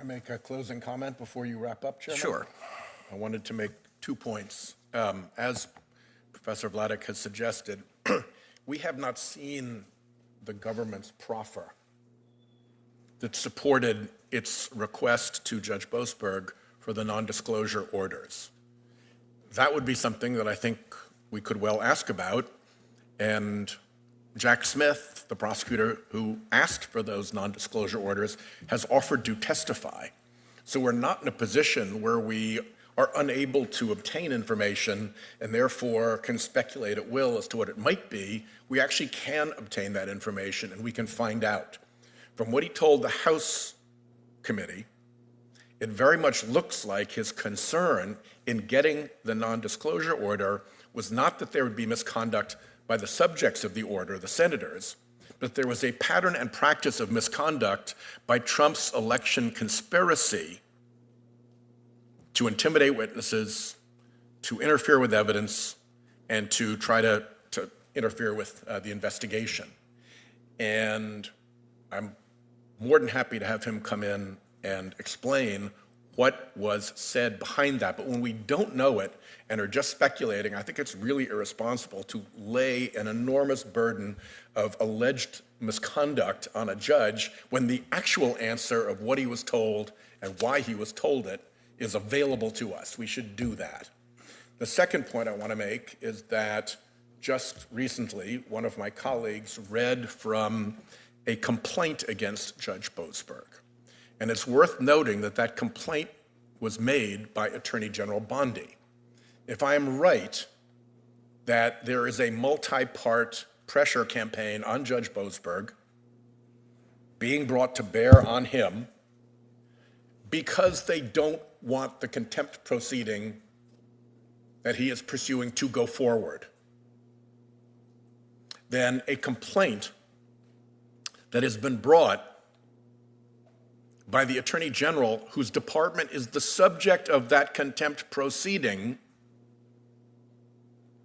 I make a closing comment before you wrap up, Chairman? Sure. I wanted to make 2 points. As Professor Vladeck has suggested, we have not seen the government's proffer that supported its request to Judge Boasberg for the non-disclosure orders. That would be something that I think we could well ask about, and Jack Smith, the prosecutor who asked for those non-disclosure orders, has offered to testify. So we're not in a position where we are unable to obtain information and therefore can speculate at will as to what it might be. We actually can obtain that information and we can find out. From what he told the House committee, it very much looks like his concern in getting the non-disclosure order was not that there would be misconduct by the subjects of the order, the senators, but there was a pattern and practice of misconduct by Trump's election conspiracy to intimidate witnesses, to interfere with evidence, and to try to interfere with the investigation. And I'm more than happy to have him come in and explain what was said behind that. But when we don't know it and are just speculating, I think it's really irresponsible to lay an enormous burden of alleged misconduct on a judge when the actual answer of what he was told and why he was told it is available to us. We should do that. The second point I want to make is that just recently, one of my colleagues read from a complaint against Judge Boasberg. And it's worth noting that that complaint was made by Attorney General Bondi. If I am right that there is a multi-part pressure campaign on Judge Boasberg being brought to bear on him because they don't want the contempt proceeding that he is pursuing to go forward, then a complaint that has been brought by the Attorney General, whose department is the subject of that contempt proceeding,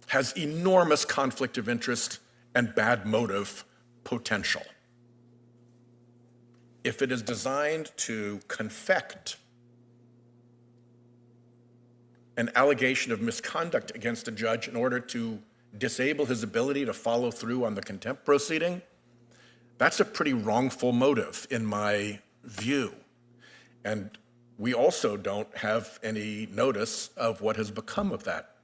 has enormous conflict of interest and bad motive potential. If it is designed to confect an allegation of misconduct against a judge in order to disable his ability to follow through on the contempt proceeding, that's a pretty wrongful motive in my view. And we also don't have any notice of what has become of that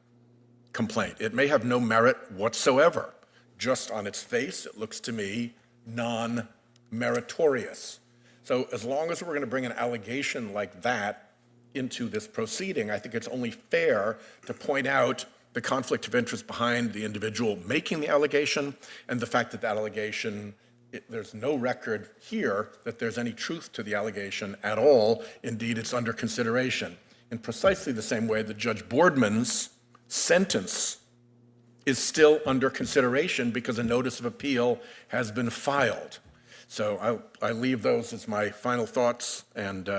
complaint. It may have no merit whatsoever. Just on its face, it looks to me non-meritorious. So as long as we're going to bring an allegation like that into this proceeding, I think it's only fair to point out the conflict of interest behind the individual making the allegation and the fact that that allegation, there's no record here that there's any truth to the allegation at all. Indeed, it's under consideration. In precisely the same way that Judge Boardman's sentence is still under consideration because a notice of appeal has been filed. So I leave those as my final thoughts, and